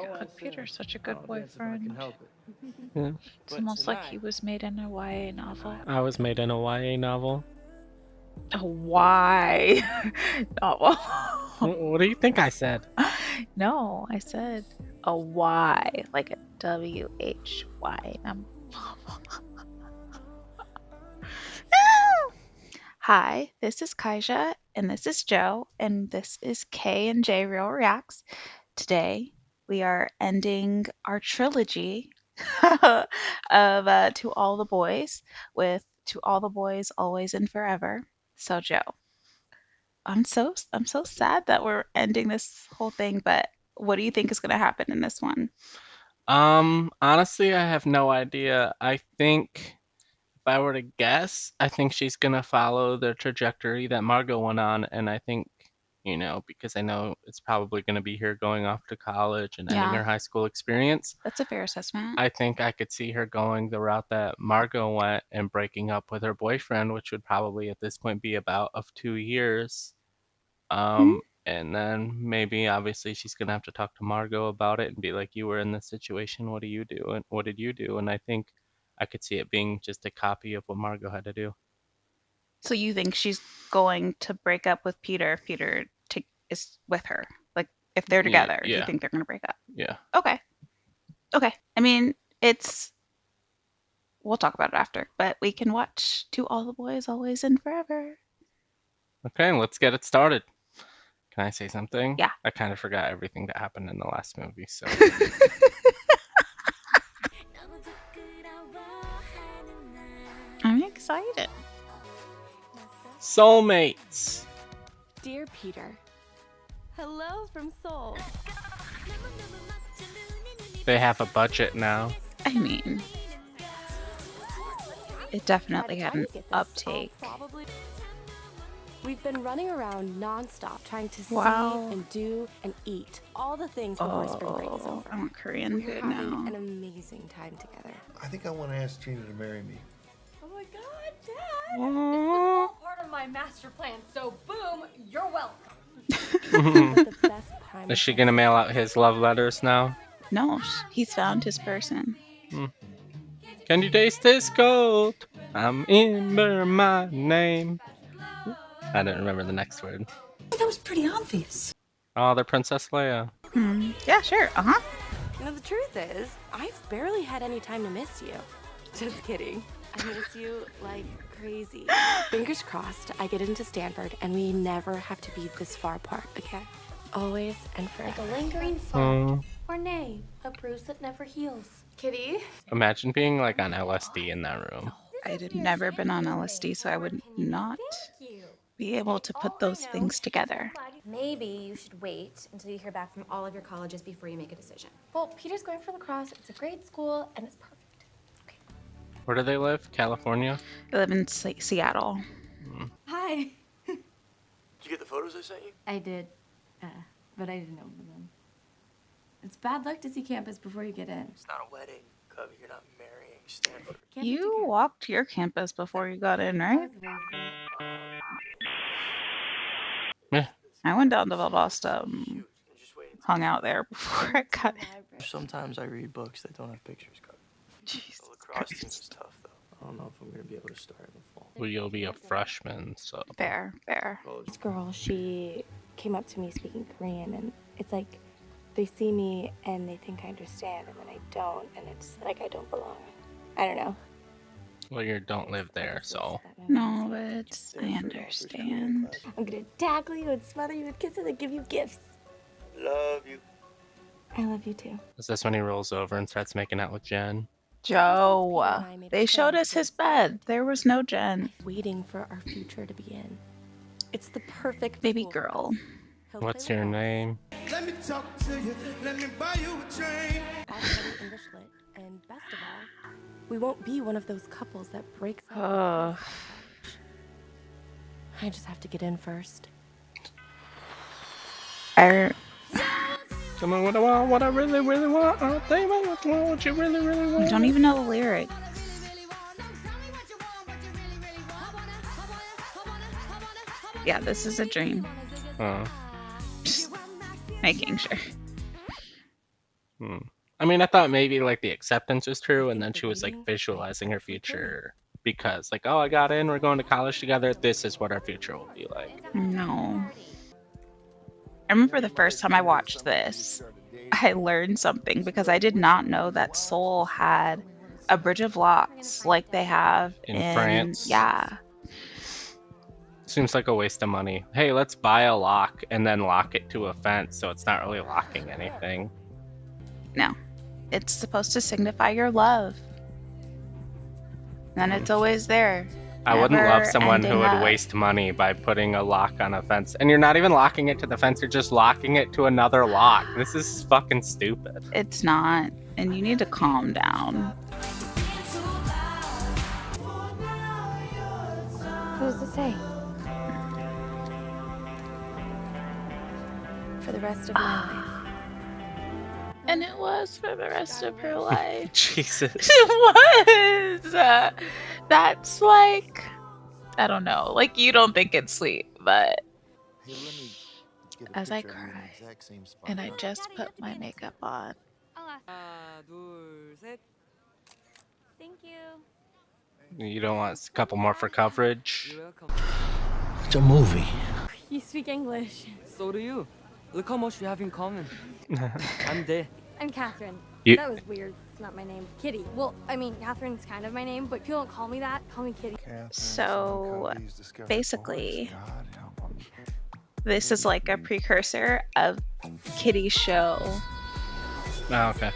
God, Peter's such a good boyfriend. Yeah. It's almost like he was made in a YA novel. I was made in a YA novel. A Y novel. What do you think I said? No, I said a Y, like a WHY. Hi, this is Kaija, and this is Joe, and this is K and J Real Reacts. Today, we are ending our trilogy of To All the Boys with To All the Boys, Always and Forever. So, Joe, I'm so sad that we're ending this whole thing, but what do you think is going to happen in this one? Honestly, I have no idea. I think if I were to guess, I think she's gonna follow the trajectory that Margot went on, and I think, because I know it's probably gonna be her going off to college and ending Yeah, her high school experience. that's a fair assessment. I think I could see her going the route that Margot went and breaking up with her boyfriend, which would probably at this point be about of 2 years. Mhm. And then maybe obviously she's gonna have to talk to Margot about it and be like, "You were in this situation. What do you do? And what did you do?" And I think I could see it being just a copy of what Margot had to do. So you think she's going to break up with Peter if Peter is with her? Like, if they're Yeah, together, you yeah, think they're going to break up? yeah. Okay. Okay. I mean, we'll talk about it after, but we can watch To All the Boys, Always and Forever. Okay, let's get it started. Can I say something? Yeah. I kind of forgot everything that happened in the last movie, so I'm excited. soulmates. Dear Peter, hello from Seoul. They have a budget now. I mean, it definitely had an uptake. We've been running around non-stop trying to Wow. see and do and eat all the things before spring break is Oh, over. I want Korean We're food having now. an amazing time together. I think I want to ask Gina to marry me. Oh my god, Dad! This was all part of my master plan, so boom, you're welcome. But the best time Is she gonna mail out his love letters now? No, he's found his person. Can you taste this gold? I'm in my name. I don't remember the next word. That was pretty obvious. Oh, they're Princess Leia. Yeah, sure. Uh-huh. You know, the truth is, I've barely had any time to miss you. Just kidding. I miss you like crazy. Fingers crossed I get into Stanford and we never have to be this far apart, okay? Always and Like forever. a lingering fog, or nay, a bruise that never heals. Kitty? Imagine being like on LSD in that room. I had never been on LSD, so I would not be able to put those things together. Maybe you should wait until you hear back from all of your colleges before you make a decision. Well, Peter's going for lacrosse, it's a great school, and it's perfect. Where do they live? California? I live in Seattle. Hi. Did you get the photos I sent you? I did, but I didn't open them. It's bad luck to see campus before you get in. It's not a wedding, Cubby. You're not marrying Stanford. Can't be too You careful. walked your campus before you got in, right? Yeah. I went down to Valdosta, Huge. Just wait. hung out there before I got in. Sometimes I read books that don't have pictures, Cubby. The lacrosse team is tough, though. I don't know if I'm going to be able to start in the fall. Well, you'll be a freshman, so. Fair. This girl, she came up to me speaking Korean, and it's like they see me and they think I understand, and then I don't, and it's like I don't belong. I don't know. Well, you don't live there, so. No, but I understand. I'm gonna tackle you and smother you with kisses and give you gifts. Love you. I love you too. Is this when he rolls over and starts making out with Jen? Joe, they showed us his bed. There was no Jen. Waiting for our future to begin. It's the perfect Baby school for girl. us. He'll play What's your lacrosse. name? Let me talk to you. Let me buy you a drink. I'll study English lit, and best of all, we won't be one of those couples that breaks up. Ugh. I just have to get in first. I Tell me what I want, what I really, really want. I'll tell you what you really, really want. don't even know the lyrics. Yeah, this is a dream. Oh. Just making sure. I mean, I thought maybe like the acceptance was true, and then the she was like reading visualizing her for Kitty. future because, like, oh, I got in, we're going to college together. This is what our future will be like. No. I remember the first time I watched this, I learned something because I did not know that Seoul had a bridge of locks like they have In France. yeah. Seems like a waste of money. Hey, let's buy a lock and then lock it to a fence so it's not really locking anything. No. It's supposed to signify your love. And it's always there. I wouldn't love never someone who ending would up. waste money by putting a lock on a fence. And you're not even locking it to the fence, you're just locking it to another lock. This is fucking stupid. It's not. And you need to calm down. What does it say? For the rest of my life. And it was for the rest of her life. Jesus. It was. That's like, I don't know. Like, you don't think it's sweet, but as I cry and I just put my makeup on. Thank you. You don't want a couple more for coverage? It's a movie. You speak English. So do you. Look how much we have in common. I'm Day. I'm Catherine. You- That was weird. It's not my name. Kitty. Well, I mean, Catherine's kind of my name, but people don't call me that. Call me Kitty. So basically, this is like a precursor of Kitty's show. Oh, okay.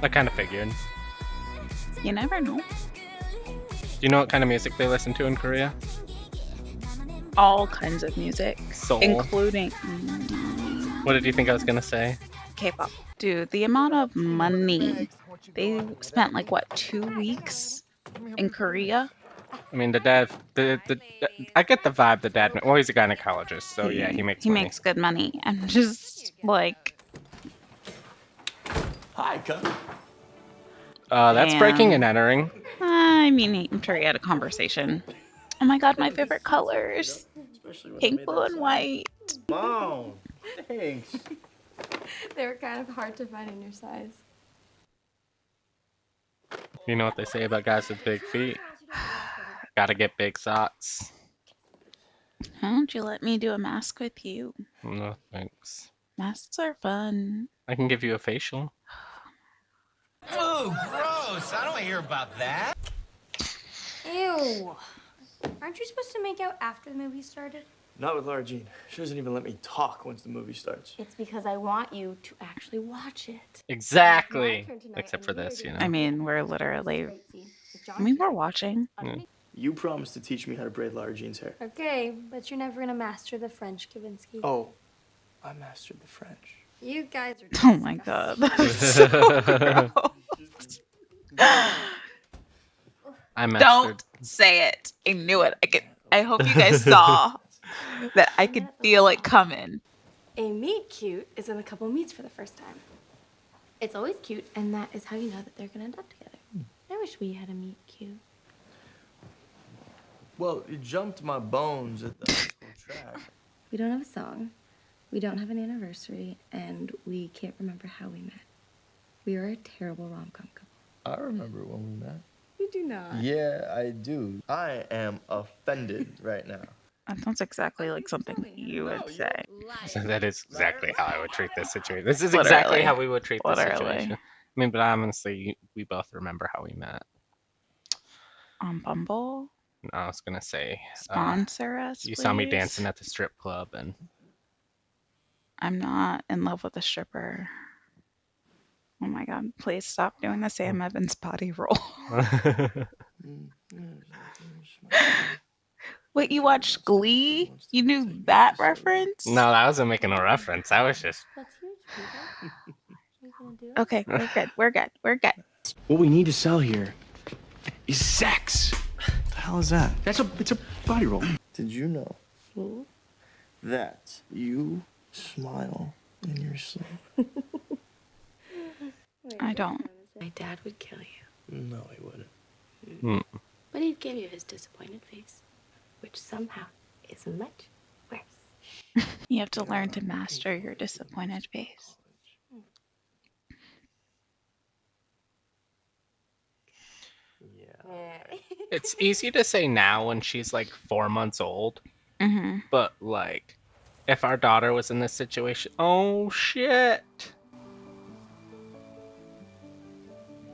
I kind of figured. You never know. Do you know what kind of music they listen to in Korea? All kinds of music, Soul. including What did you think I was gonna say? K-pop. Dude, the amount of money they spent, like what, 2 weeks in Korea? I mean, the dad. I get the vibe. The dad. Well, he's a gynecologist, so yeah, he makes money. makes good money. And just like, Hi, Cut. That's breaking and entering. I mean, I'm sure he had a conversation. Oh my god, my favorite colors. Pink, blue, and white. Mom, thanks. They were kind of hard to find in your size. You know what they say about guys with big feet? Gotta get big socks. Why don't you let me do a mask with you? No thanks. Masks are fun. I can give you a facial. Ooh, gross! I don't want to hear about that. Ew. Aren't you supposed to make out after the movie started? Not with Lara Jean. She doesn't even let me talk once the movie starts. It's because I want you to actually watch it. Exactly. Except for this, you know. I mean, we're literally. I mean, we're watching. You promised to teach me how to braid Lara Jean's hair. Okay, but you're never gonna master the French, Kavinsky. Oh, I mastered the French. You guys are. Oh my god. That's so gross. I mastered. Don't say it. I knew it. I hope you guys saw that I could feel it coming. A meet cute is when a couple meets for the first time. It's always cute, and that is how you know that they're gonna end up together. I wish we had a meet cute. Well, you jumped my bones at the high school track. We don't have a song, we don't have an anniversary, and we can't remember how we met. We are a terrible rom-com couple. I remember when we met. You do not. Yeah, I do. I am offended right now. That sounds exactly like something you would say. So that is exactly how I would treat this situation. This is exactly how we would treat this situation. I mean, but honestly, we both remember how we met. On Bumble? No, I was gonna say. Sponsor us, You saw me please? dancing at the strip club, and I'm not in love with a stripper. Oh my god, please stop doing the Sam Evans body roll. Wait, you watched Glee? You knew that reference? No, I wasn't making a reference. I was just. That's huge, Peter. What are you gonna do? Okay, we're good. We're good. We're good. What we need to sell here is sex. What the hell is that? It's a body roll. Did you know that you smile in your sleep? I don't. My dad would kill you, No, he wouldn't. but he'd give you his disappointed face, which somehow is much worse. You have to learn to master your disappointed face. It's easy to say now when she's like 4 months old, but like, if our daughter was in this situation, oh shit.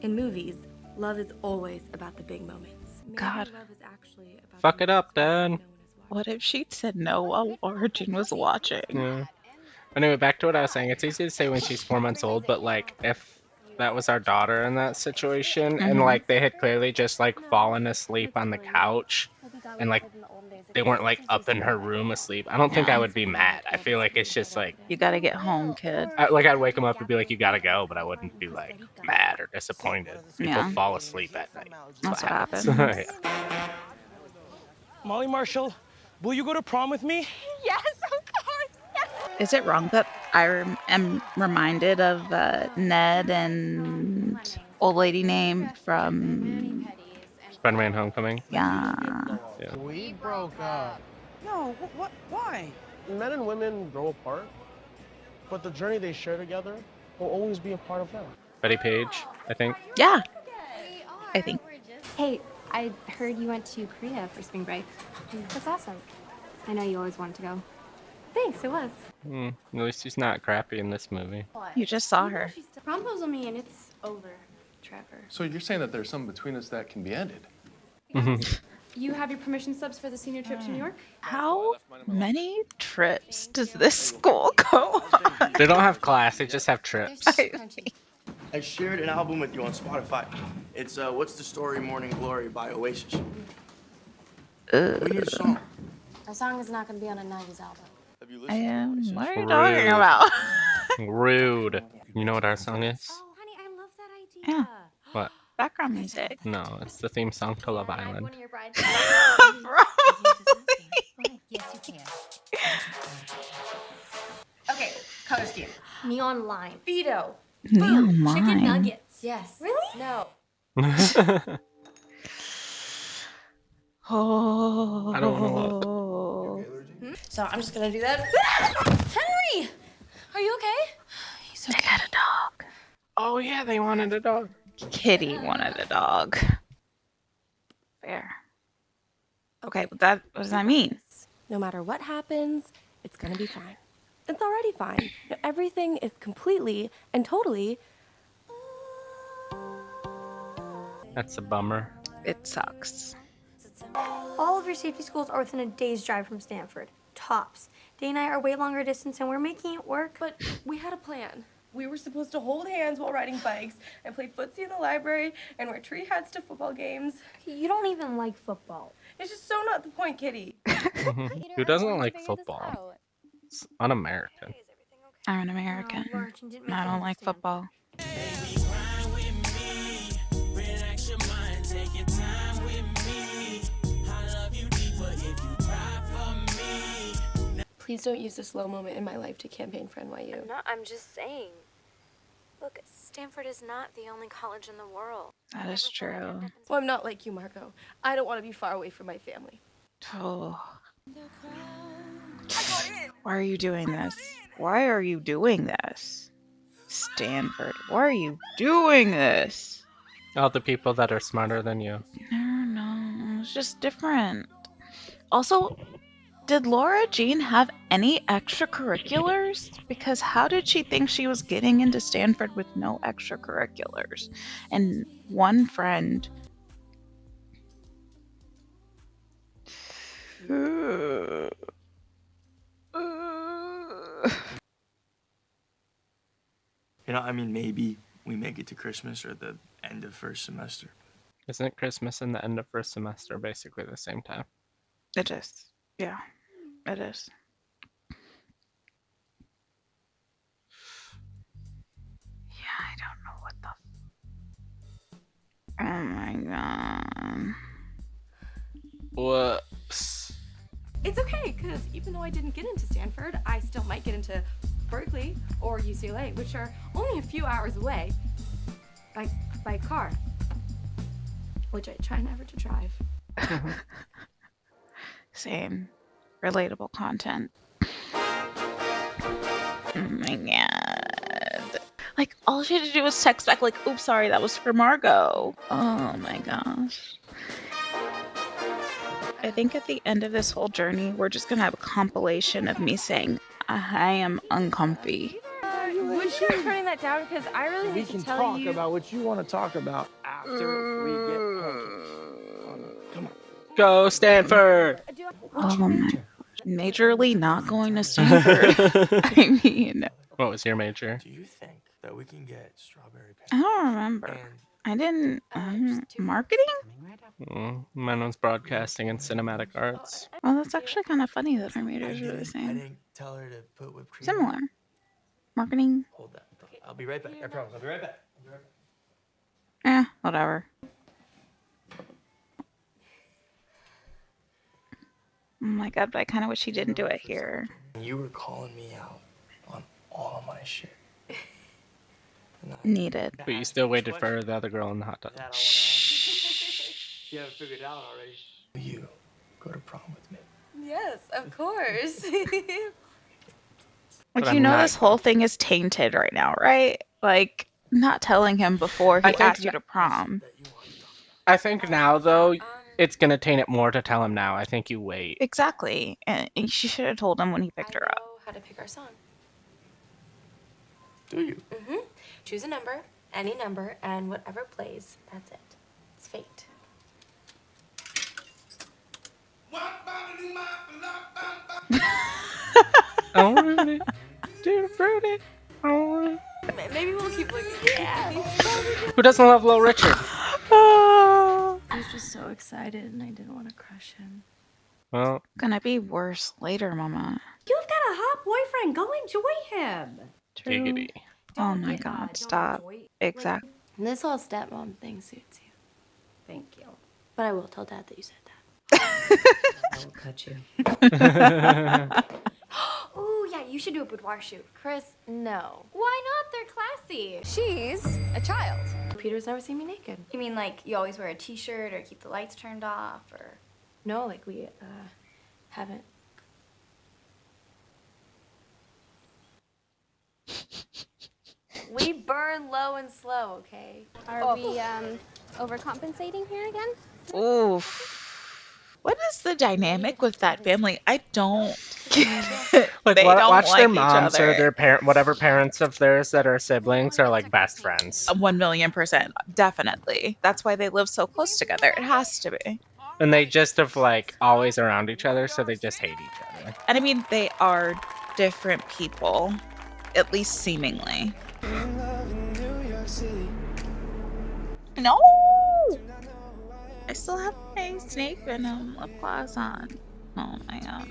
In movies, love is always about the big moments. Maybe God. love is actually about Fuck the it up, moments when Dad. no one is watching. What if she'd said no while Lara Jean was watching? Yeah. Anyway, back to what I was saying. It's easy to say when she's 4 months old, but like, if that was our daughter in that situation, and like they had clearly just like fallen asleep on the couch, and like they weren't like up in her room asleep, I don't think I would be mad. I feel like it's just like, You gotta get home, kid. I'd wake them up and be like, you gotta go, but I wouldn't be like mad or disappointed. People Yeah. fall asleep at night. That's what happens. Yeah. Molly Marshall, will you go to prom with me? Yes, of course. Yes. Is it wrong that I am reminded of Ned and old lady name from Spider-Man Homecoming? Yeah. We broke up. No, what? Why? Men and women grow apart, but the journey they share together will always be a part of them. Betty Page, I think. Yeah. I think. Hey, I heard you went to Korea for spring break. That's awesome. I know you always wanted to go. Thanks, it was. At least she's not crappy in this movie. You just saw her. Proposal me and it's over, Trevor. So you're saying that there's something between us that can be ended? You have your permission slips for the senior trip to New York? How many trips does this school go on? They don't have class, they just have trips. I shared an album with you on Spotify. It's What's the Story, Morning Glory by Oasis. We need a song. Our song is not going to be on a 90s album. Have you I am. What are you Rude. talking about? Rude. You know what our song is? Oh, honey, I love that idea. Yeah. What? Background music. No, it's the theme song to Love Island. One of your brides. Yes, you can. Okay, color scheme. Neon lime. Speedo. Neon Chicken lime. nuggets. Yes. Really? No. Oh. I don't know So I'm just gonna do that. Henry! Are you okay? They got a dog. Oh yeah, they wanted a dog. Kitty wanted a dog. Fair. Okay, but what does that mean? No matter what happens, it's gonna be fine. It's already fine. No, everything is completely and totally. That's a bummer. It sucks. All of your safety schools are within a day's drive from Stanford. Tops. Day and I are way longer distance and we're making it work. But we had a plan. We were supposed to hold hands while riding bikes and play footsie in the library and wear tree hats to football games. You don't even like football. It's just so not the point, Kitty. Who doesn't like football? It's un-American. I'm an American. And I don't like football. Please don't use this low moment in my life to campaign for NYU. I'm just saying. Look, Stanford is not the only college in the world. That is true. Well, I'm not like you, Marco. I don't want to be far away from my family. Oh. Why are you doing this? Why are you doing this? Stanford, why are you doing this? All the people that are smarter than you. No, it's just different. Also, did Lara Jean have any extracurriculars? Because how did she think she was getting into Stanford with no extracurriculars? And one friend. You know, I mean, maybe we make it to Christmas or the end of first semester. Isn't Christmas and the end of first semester basically the same time? It is. Yeah, it is. Yeah, I don't know what the. Oh my god. Whoops. It's okay, because even though I didn't get into Stanford, I still might get into Berkeley or UCLA, which are only a few hours away by car, which I try never to drive. Same. Relatable content. Oh my god. Like, all she had to do was text back, like, oops, sorry, that was for Margot. Oh my gosh. I think at the end of this whole journey, we're just gonna have a compilation of me saying, I am uncomfy. Would you turning that down? Because I really We hate can to tell talk you. about what you want to talk about after we get home. Come on. Go Stanford! Oh my. Majorly not going to Stanford. I mean, What was your major? Do you think that we can get strawberry I don't remember. I didn't. Marketing? Mine was broadcasting and cinematic arts. Well, that's actually kind of funny that our majors are the I same. didn't tell her to put whipped cream. Similar. Marketing. Hold that. I'll be right back. I promise. I'll be right back. Whatever. Oh my god, but I kind of wish he didn't do it here. You were calling me out on all of my shit. Needed. But you still waited for the other girl in the hot tub. You haven't figured it out already. Will you go to prom with me? Yes, of course. Like, you know, this whole thing is tainted right now, right? Like, not telling him before he asked you to prom. I think now, though, it's gonna taint it more to tell him now. I think you wait. Exactly. And she should have told him when he picked her up. How to pick our song. Do you? Mm-hmm. Choose a number, any number, and whatever plays, that's it. It's fate. Oh, Rudy. Dude, Rudy. Oh, Maybe we'll keep looking. Yeah. who doesn't love Little Richard? He was just so excited and I didn't want to crush him. Well, Gonna be worse later, Mama. You've got a hot boyfriend. Go enjoy him. giggity. Oh my god, stop. Exactly. This whole stepmom thing suits you. Thank you. But I will tell Dad that you said that. I will cut you. Ooh, yeah, you should do a boudoir shoot. Chris, no. Why not? They're classy. She's a child. Peter's never seen me naked. You mean like you always wear a t-shirt or keep the lights turned off or... No, like we haven't. We burn low and slow, okay? Are we overcompensating here again? Oof. What is the dynamic with that family? I don't get. Like, They don't watch like their each moms or other. their whatever parents of theirs that are siblings are like best friends. 1,000,000%. Definitely. That's why they live so close together. It has to be. And they just have like always around each other, so they just hate each other. And I mean, they are different people, at least seemingly. No! I still have my snake venom lip gloss on. Oh my god.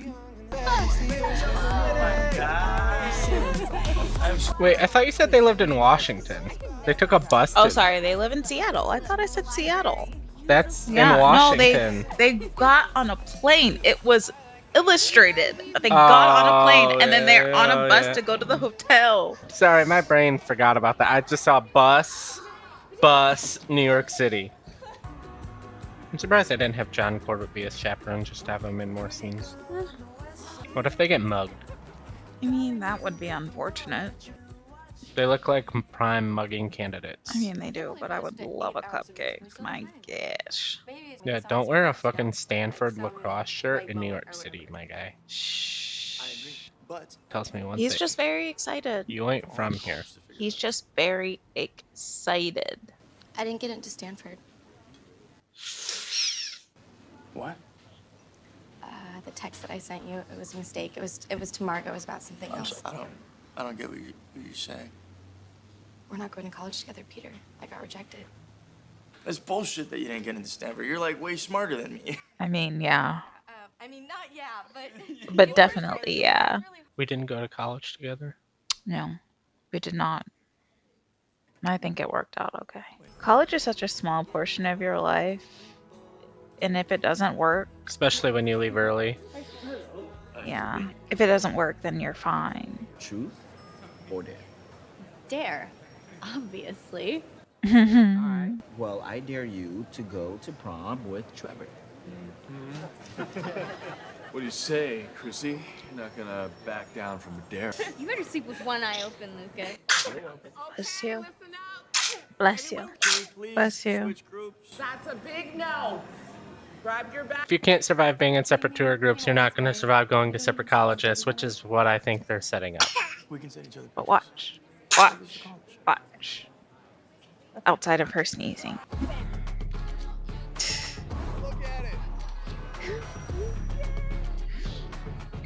Wait, I thought you said they lived in Washington. They took a bus to... Oh, sorry, they live in Seattle. I thought I said Seattle. That's Yeah, in Washington. No, they got on a plane. It was illustrated. They got on a plane and then they're on a bus to go to the hotel. Sorry, my brain forgot about that. I just saw bus, New York City. I'm surprised I didn't have John Corbett be his chaperone, just to have him in more scenes. What if they get mugged? I mean, that would be unfortunate. They look like prime mugging candidates. I mean, they do, but I would love a cupcake. My gosh. Yeah, don't wear a fucking Stanford lacrosse shirt in New York City, my guy. Shh. Tells me one He's thing. just very excited. You ain't from here. He's just very excited. I didn't get into Stanford. What? The text that I sent you, it was a mistake. It was to Margot. It was about something else. I don't get what you're saying. We're not going to college together, Peter. I got rejected. That's bullshit that you didn't get into Stanford. You're like way smarter than me. I mean, yeah. I mean, not yeah, but... But definitely, yeah. We didn't go to college together. No, we did not. I think it worked out okay. College is such a small portion of your life. And if it doesn't work... Especially when you leave early. Yeah. If it doesn't work, then you're fine. Truth or dare? Dare. Obviously. Alright. Well, I dare you to go to prom with Trevor. What do you say, Chrissy? You're not gonna back down from a dare. You better sleep with one eye open, Luca. Bless you. Bless you. Bless you. That's a big no. Grab your bag. If you can't survive being in separate tour groups, you're not going to survive going to separate colleges, which is what I think they're setting up. We can send each other. But watch. Watch. Watch. Outside of her sneezing.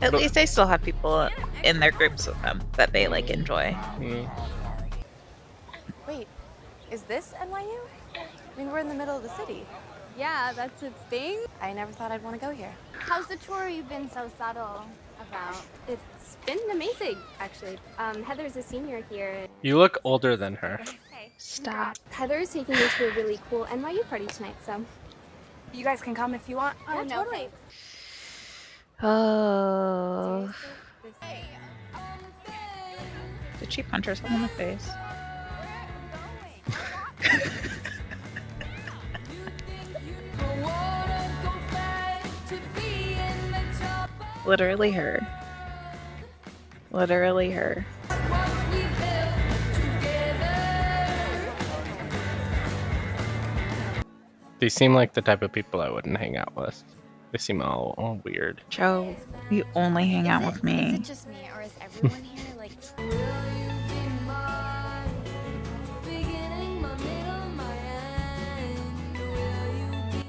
At least they still have people in their groups with them that they like enjoy. Wait, is this NYU? I mean, we're in the middle of the city. Yeah, that's its thing. I never thought I'd want to go here. How's the tour you've been so subtle about? It's been amazing, actually. Heather's a senior here. You look older than her. Stop. Heather's taking me to a really cool NYU party tonight, so. You guys can come if you want. Oh, no, totally. Oh. Did she punch herself in the face? Literally her. Literally her. They seem like the type of people I wouldn't hang out with. They seem all weird. Joe, you only hang out with Is me. it just me, or is everyone here like?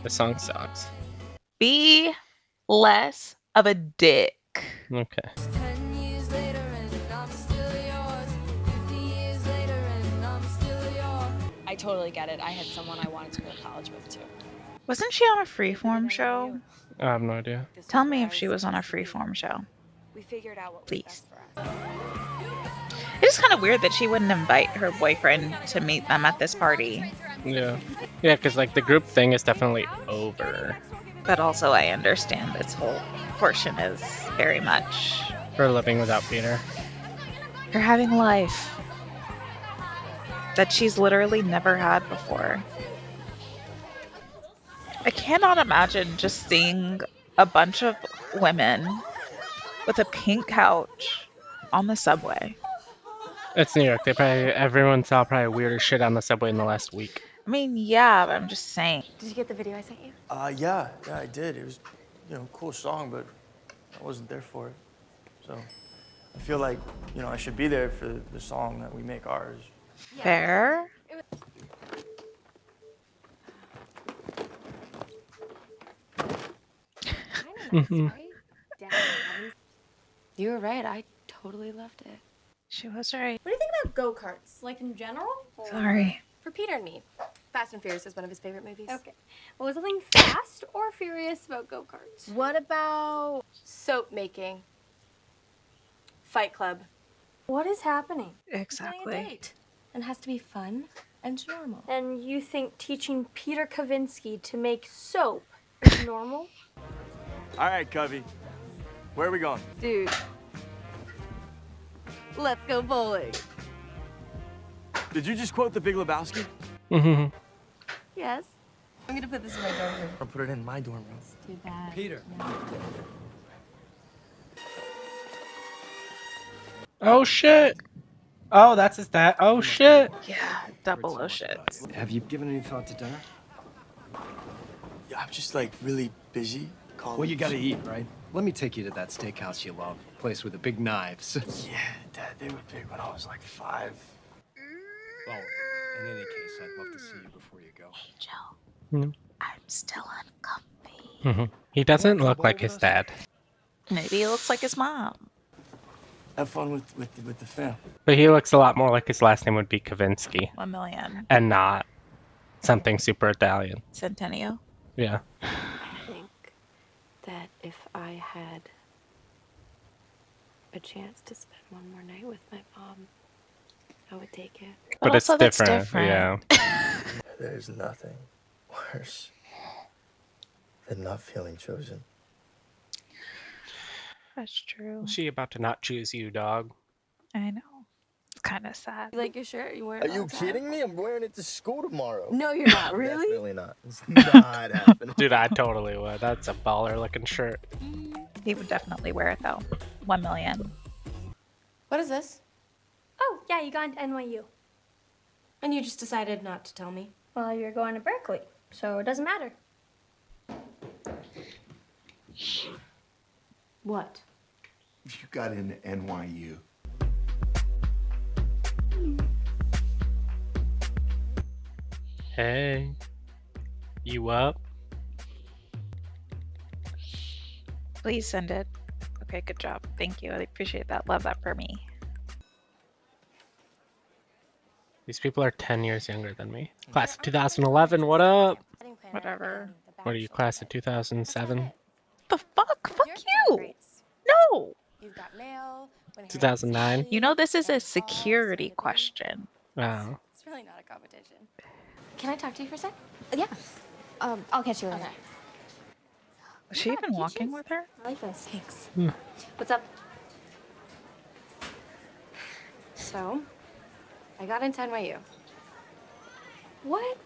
The song sucks. Be less of a dick. Okay. I totally get it. I had someone I wanted to go to college with too. Wasn't she on a freeform show? I have no idea. Tell me if she was on a freeform show. We figured out what was Please. best for us. It's kind of weird that she wouldn't invite her boyfriend to meet them at this party. Yeah. Yeah, because like the group thing is definitely over. But also I understand this whole portion is very much Her living without Peter. her having life that she's literally never had before. I cannot imagine just seeing a bunch of women with a pink couch on the subway. It's New York. Everyone saw probably weirder shit on the subway in the last week. I mean, yeah, but I'm just saying. Did you get the video I sent you? Yeah, I did. It was, cool song, but I wasn't there for it. So I feel like, I should be there for the song that we make ours. Fair. You were right. I totally loved it. She was right. What do you think about go-karts? Like in general? Or... Sorry. For Peter and me, Fast and Furious is one of his favorite movies. Okay. Well, was something fast or furious about go-karts? What about soap making? Fight Club. What is happening? Exactly. Planning a date. And it has to be fun and normal. And you think teaching Peter Kavinsky to make soap is normal? All right, Covey. Where are we going? Dude. Let's go bowling. Did you just quote The Big Lebowski? Mm-hmm. Yes. I'm gonna put this in my dorm room. Or put it in my dorm room. Too bad. Peter. Oh shit. Oh, that's his dad. Oh shit. Yeah, double O shit. Have you given any thought to dinner? Yeah, I'm just like really busy. Well, you gotta eat, right? Let me take you to that steakhouse you love. Place with the big knives. Yeah, Dad, they were big when I was like 5. Well, in any case, I'd love to see you before you go. Hey, Joe. Mm. I'm still uncomfy. He doesn't look like his dad. Maybe he looks like his mom. Have fun with the fam. But he looks a lot more like his last name would be Kavinsky. 1 million. And not something super Italian. Centineo. Yeah. I think that if I had a chance to spend one more night with my mom, I would take it. But it's also, that's different. Yeah. There's nothing worse than not feeling chosen. That's true. Is she about to not choose you, dog? I know. It's kind of sad. You like your shirt? You wear it Are all you the time? kidding me? I'm wearing it to school tomorrow. No, you're not. Really? Definitely not. It's not happening. Dude, I totally would. That's a baller looking shirt. He would definitely wear it though. 1 million. What is this? Oh, yeah, you got into NYU. And you just decided not to tell me? Well, you're going to Berkeley, so it doesn't matter. What? You got into NYU. Hey. You up? Please send it. Okay, good job. Thank you. I appreciate that. Love that for me. These people are 10 years younger than me. Class of 2011, what up? Whatever. What are you, class of 2007? The fuck? Fuck you! No! You've got mail. 2009? You know this is a security question. Oh. It's really not a competition. Can I talk to you for a sec? Yeah. I'll catch you later. Okay. Was she even walking with her? I like this. Thanks. Hmm. What's up? So, I got into NYU. What?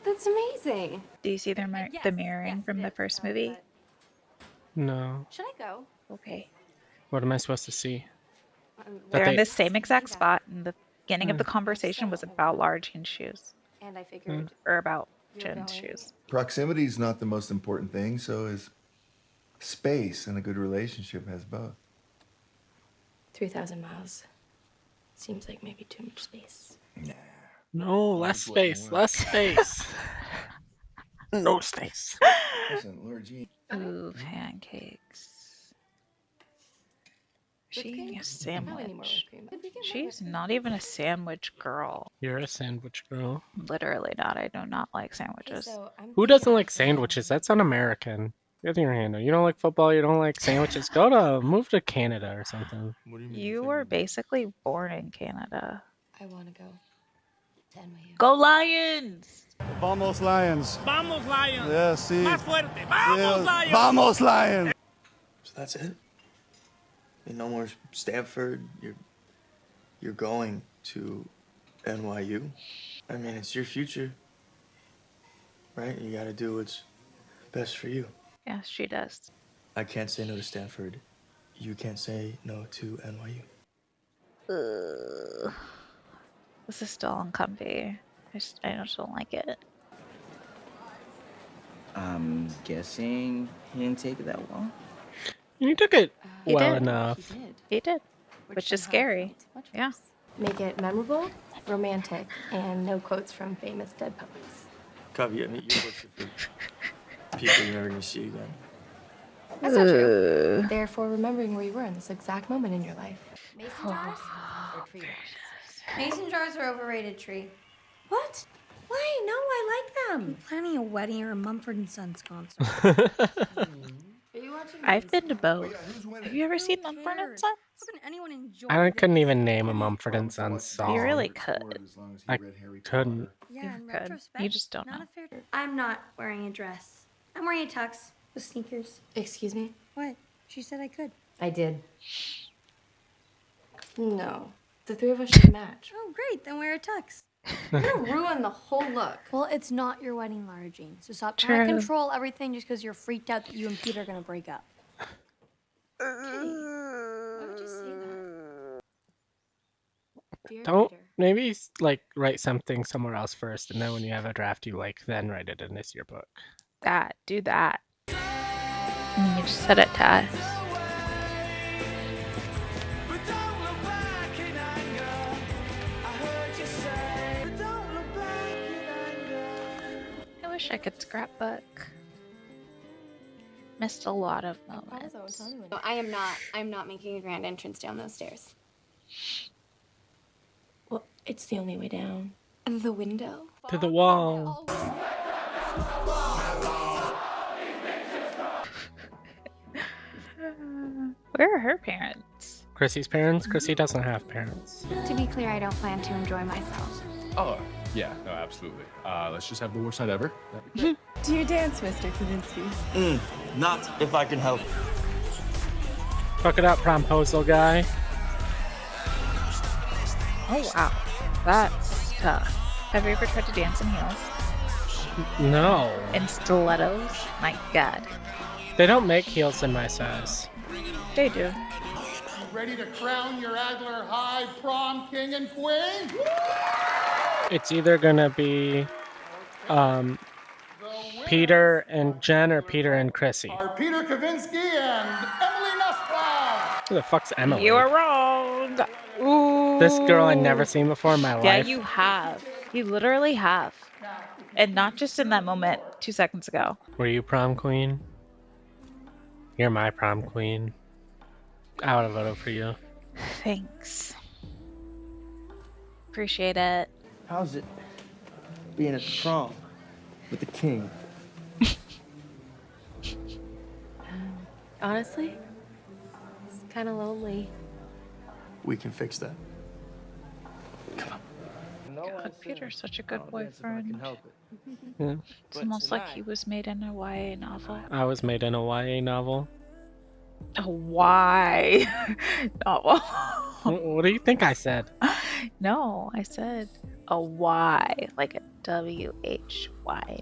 That's amazing. Do you see the mirroring from the first movie? No. Should I go? Okay. What am I supposed to see? They're That in they- the same exact spot, and the beginning of the conversation was about Lara Jean's shoes. And I figured Or about You're Jen's going. shoes. Proximity is not the most important thing, so is space, and a good relationship has both. 3,000 miles. Seems like maybe too much space. No, less space, less space. No space. Listen, Lara Jean. Ooh, pancakes. Is she eating a Probably need more sandwich? whipped cream. She's not even a sandwich girl. You're a sandwich girl. Literally not. I do not like sandwiches. So I'm Who doesn't like sandwiches? That's un-American. Get your hand up. You don't like football, you don't like sandwiches. Move to Canada or something. What do you mean? You were basically born in Canada. I want to go to NYU. Go Lions! Vamos Lions. Vamos, Lions. Yeah, sí. Más fuerte. Vamos, Lions. Vamos Lions. So that's it? No more Stanford. You're going to NYU. I mean, it's your future, right? You got to do what's best for you. Yes, she does. I can't say no to Stanford. You can't say no to NYU. Ugh. This is still uncomfy. I just don't like it. I'm guessing he didn't take it that well. You took it He well did. enough. He did. Which is scary. Yeah. Make it memorable, romantic, and no quotes from famous dead poets. Kavi, I mean, you're looking for people you're never going to see again. That's not true. Therefore, remembering where you were in this exact moment in your life. Mason jars? Or tree ornaments? Mason jars are overrated, Tree. What? Why? No, I like them. I'm planning a wedding or a Mumford & Sons concert. Are you watching? I've been to both. Have you ever seen Mumford & Sons? How can anyone enjoy I couldn't even name a Mumford & Sons song. You really could. I couldn't. Yeah, in You could. retrospect, You just don't not know. a fair. I'm not wearing a dress. I'm wearing a tux with sneakers. Excuse me? What? She said I could. I did. No. The three of us should match. Oh, great. Then wear a tux. You're gonna ruin the whole look. Well, it's not your wedding, Lara Jean. So stop trying to True. control everything just because you're freaked out that you and Peter are gonna break up. Why would you say that? Dear Don't Peter. maybe like write something somewhere else first, and then when you have a draft you like, then write it in this yearbook. Do that. You just said it to us. I wish I could scrapbook. Missed a lot of moments. No, I'm not making a grand entrance down those stairs. Well, it's the only way down. The window? To the wall. Where are her parents? Chrissy's parents? Chrissy doesn't have parents. To be clear, I don't plan to enjoy myself. Oh, yeah, no, absolutely. Let's just have the worst night ever. That'd be great. Do you dance, Mr. Kavinsky? Not if I can help. Fuck it up, promposal guy. Oh wow, that's tough. Have you ever tried to dance in heels? No. In stilettos? My god. They don't make heels in my size. They do. Ready to crown your Adler High prom king and queen? It's either gonna be Peter and Jen or Peter and Chrissy. Are Peter Kavinsky and Emily Nussbaum. Who the fuck's Emily? You are wrong. Ooh. This girl I never seen before in my life. Yeah, you have. You literally have. And not just in that moment 2 seconds ago. Were you prom queen? You're my prom queen. I would have voted for you. Thanks. Appreciate it. How's it being at the prom with the king? Honestly, it's kind of lonely. We can fix that. God, Peter's such a good boyfriend. Yeah. It's almost like he was made in a YA novel. I was made in a YA novel. A Y novel. What do you think I said? No, I said a Y, like a WHY.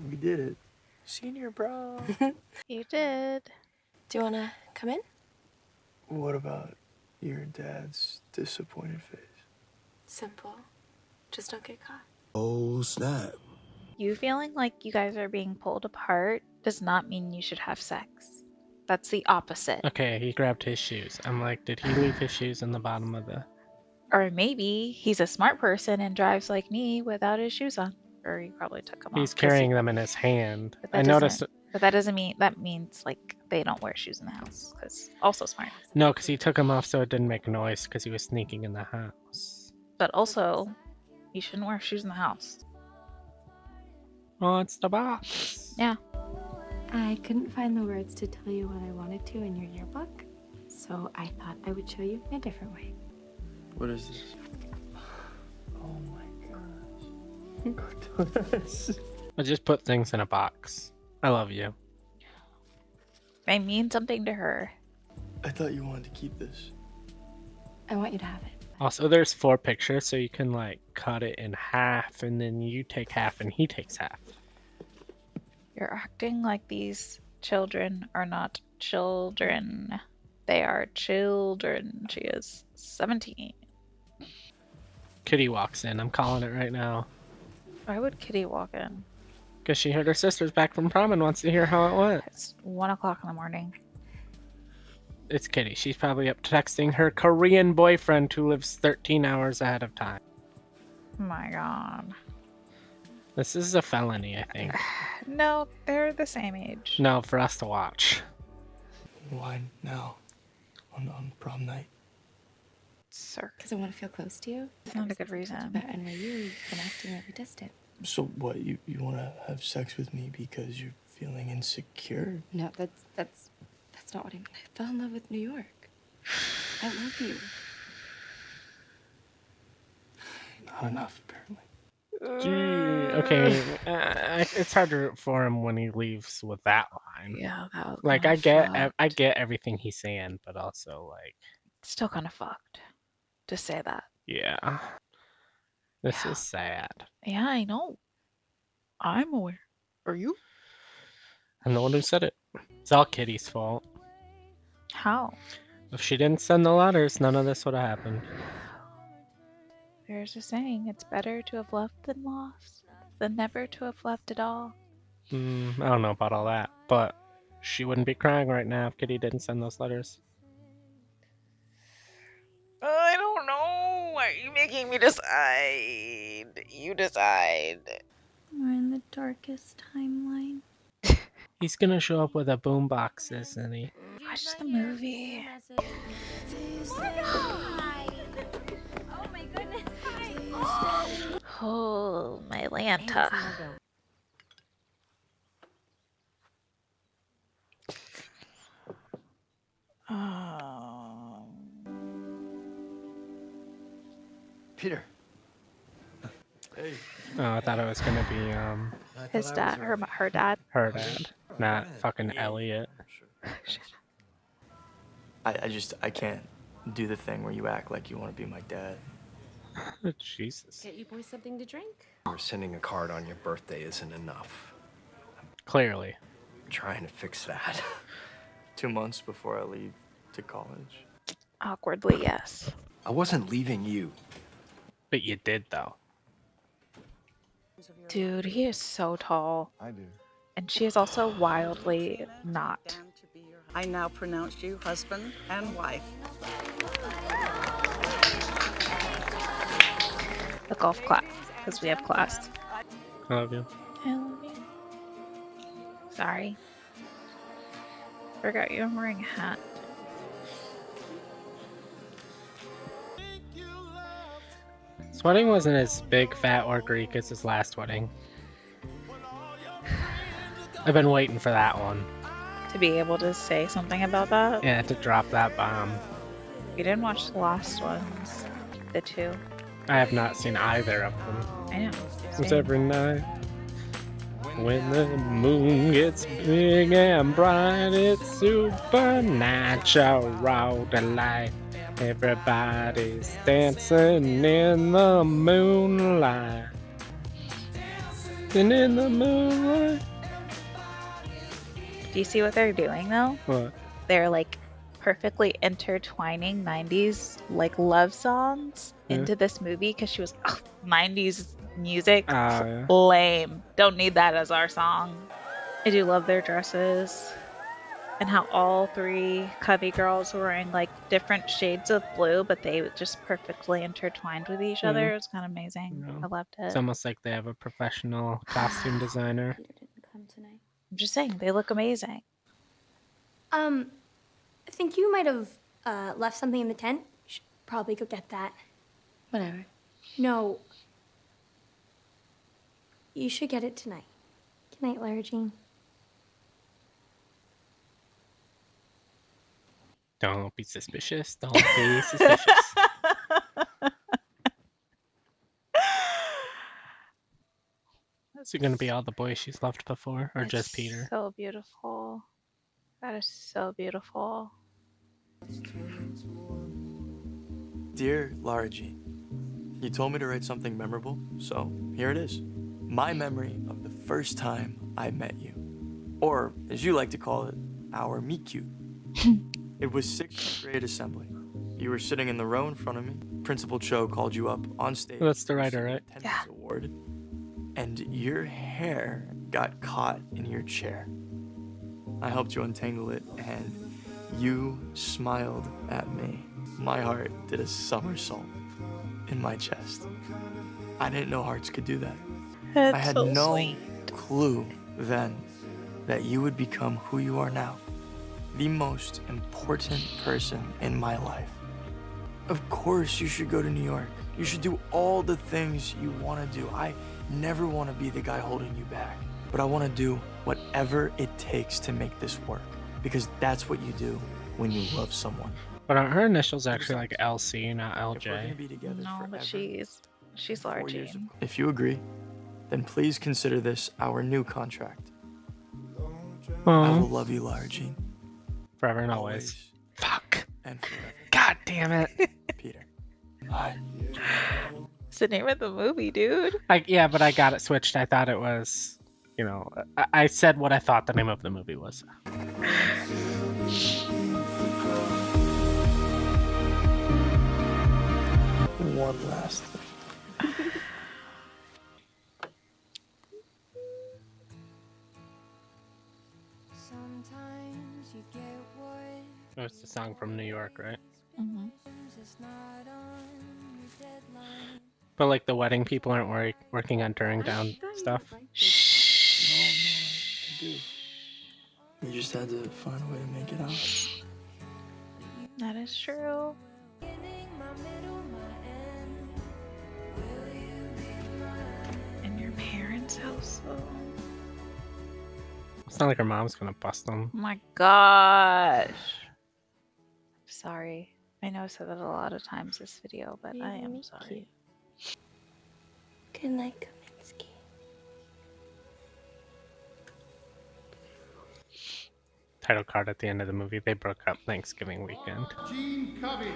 We did it. Senior bro. You did. Do you want to come in? What about your dad's disappointed face? Simple. Just don't get caught. Oh, snap. You feeling like you guys are being pulled apart does not mean you should have sex. That's the opposite. Okay, he grabbed his shoes. I'm like, did he leave his shoes in the bottom of the... Or maybe he's a smart person and drives like me without his shoes on. Or he probably took them off. He's carrying them in his hand. I noticed... But that doesn't mean... That means, like, they don't wear shoes in the house. Because also smart. No, because he took them off so it didn't make noise because he was sneaking in the house. But also, you shouldn't wear shoes in the house. Oh, it's the box. Yeah. I couldn't find the words to tell you what I wanted to in your yearbook, so I thought I would show you in a different way. What is this? Oh my gosh. I just put things in a box. I love you. I mean something to her. I thought you wanted to keep this. I want you to have it. Also, there's 4 pictures, so you can, like, cut it in half, and then you take half, and he takes half. You're acting like these children are not children. They are children. She is 17. Kitty walks in. I'm calling it right now. Why would Kitty walk in? Because she heard her sister's back from prom and wants to hear how it went. It's 1 o'clock in the morning. It's Kitty. She's probably up texting her Korean boyfriend who lives 13 hours ahead of time. Oh my god. This is a felony, I think. No, they're the same age. No, for us to watch. Why now? On prom night? Sir. Because I want to feel close to you. It's not a good reason. About NYU, you've been acting really distant. So what, you want to have sex with me because you're feeling insecure? No, that's not what I mean. I fell in love with New York. I love you. Not enough, apparently. Okay, it's hard to root for him when he leaves with that line. Yeah, that was like I get everything he's saying, but also like still kind of fucked to say that. Yeah, this is sad. Yeah, I know. I'm aware. Are you? I'm the one who said it. It's all Kitty's fault. How? If she didn't send the letters, none of this would have happened. There's a saying, it's better to have left than lost, than never to have left at all. I don't know about all that, but she wouldn't be crying right now if Kitty didn't send those letters. I don't know. Why are you making me decide? You decide. We're in the darkest timeline. He's gonna show up with a boombox, isn't he? Watch the movie. Oh my goodness. Oh, my Lanta. Peter. Hey. Oh, I thought it was gonna be His dad, her dad. her dad, not fucking Elliot. I can't do the thing where you act like you want to be my dad. Jesus. Get you boys something to drink? Or sending a card on your birthday isn't enough. Clearly. I'm trying to fix that. 2 months before I leave to college. Awkwardly, yes. I wasn't leaving you. But you did, though. Dude, he is so tall. I do. And she is also wildly not. I now pronounce you husband and wife. The golf clap, because we have class. I love you. I love you. Sorry. Forgot you were wearing a hat. This wedding wasn't as big, fat, or Greek as his last wedding. I've been waiting for that one. To be able to say something about that? Yeah, to drop that bomb. We didn't watch the last ones. The two. I have not seen either of them. I know. Since every night. When the moon gets big and bright, it's supernatural delight. Everybody's dancing in the moonlight. And in the moonlight. Do you see what they're doing though? What? They're like perfectly intertwining 90s like love songs into this movie because she was 90s music. Yeah. Lame. Don't need that as our song. I do love their dresses and how all three Covey girls were wearing like different shades of blue, but they just perfectly intertwined with each other. It was kind of amazing. I loved it. It's almost like they have a professional costume designer. Come tonight. I'm just saying, they look amazing. I think you might have left something in the tent. Should probably go get that. Whatever. No. You should get it tonight. Good night, Lara Jean. Don't be suspicious. Don't be suspicious. Is it going to be all the boys she's loved before, or just Peter? So beautiful. That is so beautiful. Dear Lara Jean, you told me to write something memorable, so here it is. My memory of the first time I met you. Or, as you like to call it, our meet cute. It was 6th grade assembly. You were sitting in the row in front of me. Principal Cho called you up on stage. That's the writer, right? Yeah. Award, and your hair got caught in your chair. I helped you untangle it, and you smiled at me. My heart did a somersault in my chest. I didn't know hearts could do that. That's I had so no sweet. clue then that you would become who you are now. The most important person in my life. Of course you should go to New York. You should do all the things you want to do. I never want to be the guy holding you back, but I want to do whatever it takes to make this work, because that's what you do when you love someone. But aren't her initials actually like LC, not LJ? No, but she's Lara Jean. If you agree, then please consider this our new contract. I will love you, Lara Jean. Forever and always. Fuck. And forever. God damn it. Peter. Bye. It's the name of the movie, dude. Yeah, but I got it switched. I thought it was, you know, I said what I thought the name of the movie was. One last thing. Oh, it's the song from New York, right? Mm-hmm. But like the wedding people aren't working on tearing down stuff. No, I do. We just had to find a way to make it out. That is true. In your parents' house, though. It's not like her mom's gonna bust them. Oh my gosh. Sorry. I know I said that a lot of times this video, but I am sorry. Good night, Kaminsky. Title card at the end of the movie. They broke up Thanksgiving weekend. Jean Covey.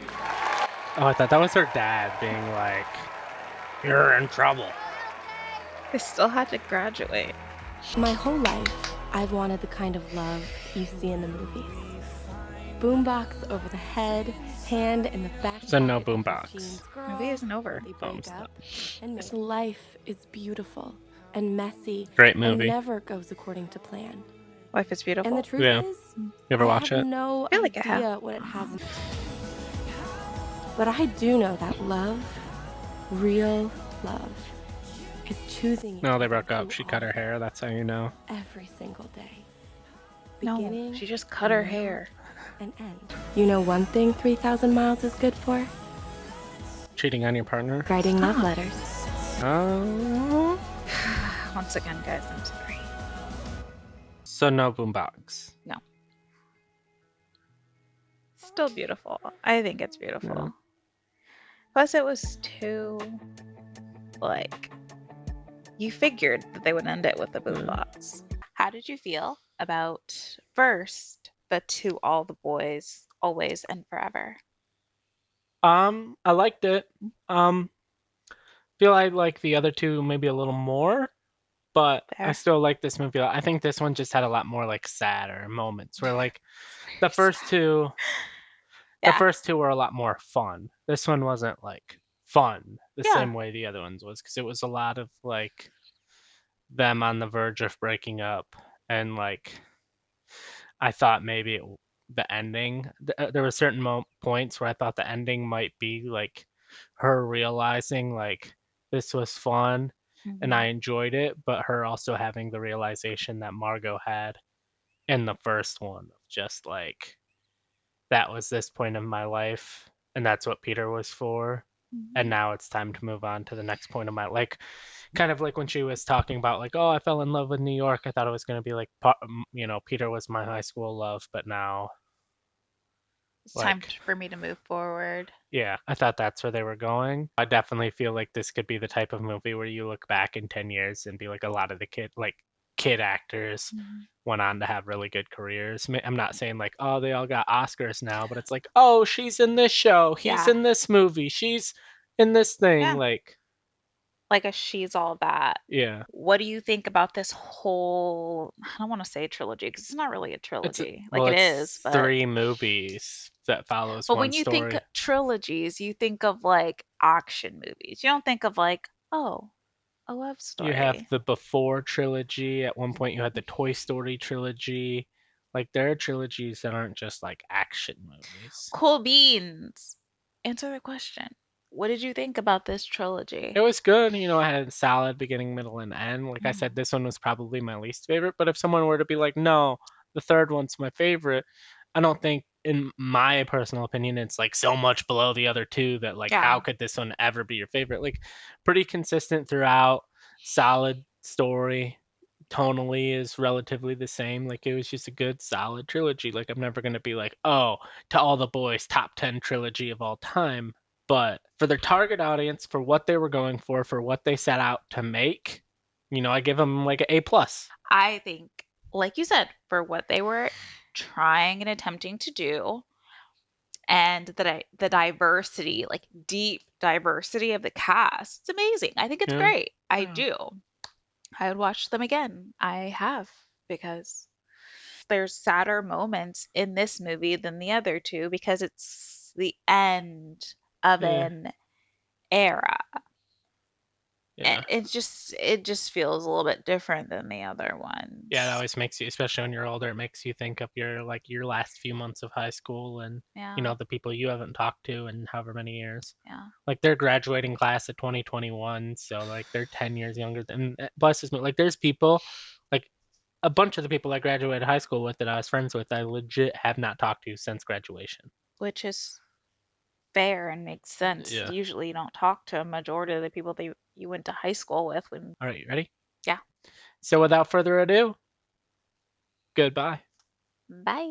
Oh, I thought that was her dad being like, "You're in trouble." They still had to graduate. My whole life, I've wanted the kind of love you see in the movies. Boombox over the head, hand in the back. So no boombox. Movie isn't over. They Oh, break stop. up, and this life is beautiful and messy. Great And movie. never goes according to plan. Life is Beautiful. And the truth Yeah. is, You ever watch I it? have no feel like I have. idea what it has. But I do know that love, real love, is choosing No, they broke up. She cut her hair. That's how you know. every single day. No, Beginning, she just cut her middle, hair. and end. You know one thing 3,000 miles is good for? Cheating on your partner. Writing love Stop. letters. Oh. Once again, guys, I'm sorry. So no boombox. No. Still beautiful. I think it's beautiful. Yeah. Plus, it was too, like, you figured that they would end it with the boombox. How did you feel about first the To All the Boys, Always and Forever? I liked it. Feel I like the other two maybe a little more, but I Fair. still like this movie. I think this one just had a lot more like sadder moments where like the first two Yeah. the first two were a lot more fun. This one wasn't like fun the Yeah. same way the other ones was because it was a lot of like them on the verge of breaking up and like I thought maybe the ending there were certain points where I thought the ending might be like her realizing like this was fun and I enjoyed it, but her also having the realization that Margot had in the first one of just like that was this point of my life and that's what Peter was for. And now it's time to move on to the next point of my like kind of like when she was talking about like, oh, I fell in love with New York. I thought it was going to be like Peter was my high school love, but now It's time like for me to move forward. yeah, I thought that's where they were going. I definitely feel like this could be the type of movie where you look back in 10 years and be like a lot of the kid actors went on to have really good careers. I'm not saying like, oh, they all got Oscars now, but it's like, oh, she's in this show, he's Yeah. in this movie, she's in this thing. Yeah. Like a She's All That. yeah. What do you think about this whole, I don't want to say trilogy because it's not really a trilogy. Well, It it's is, but 3 movies that follows one when you think story. trilogies, you think of like action movies. You don't think of like, oh, a love story. You have the Before trilogy. At one point, you had the Toy Story trilogy. Like, there are trilogies that aren't just like action movies. Cool beans. Answer the question. What did you think about this trilogy? It was good. I had a solid beginning, middle, and end. Like I said, this one was probably my least favorite. But if someone were to be like, no, the third one's my favorite, I don't think, in my personal opinion, it's like so much below the other two that like, how could this one ever be your favorite? Like, pretty consistent throughout, solid story. Tonally is relatively the same. Like, it was just a good, solid trilogy. Like, I'm never gonna be like, oh, To All the Boys, top 10 trilogy of all time. But for their target audience, for what they were going for what they set out to make, I give them like an A+. I think, like you said, for what they were trying and attempting to do, and the diversity, like deep diversity of the cast, it's amazing. I think it's Yeah. great. I do. I would watch them again. I have, because there's sadder moments in this movie than the other two because it's the end of Yeah. an era. Yeah. It just feels a little bit different than the other ones. Yeah, it always makes you, especially when you're older, it makes you think of your last few months of high school and Yeah. the people you haven't talked to in however many years. Yeah. Like their graduating class of 2021, so like they're 10 years younger than plus this like there's people like a bunch of the people I graduated high school with that I was friends with I legit have not talked to since graduation. Which is fair and makes sense. Yeah. Usually you don't talk to a majority of the people that you went to high school with when. All right, you ready? Yeah. So without further ado, goodbye. Bye.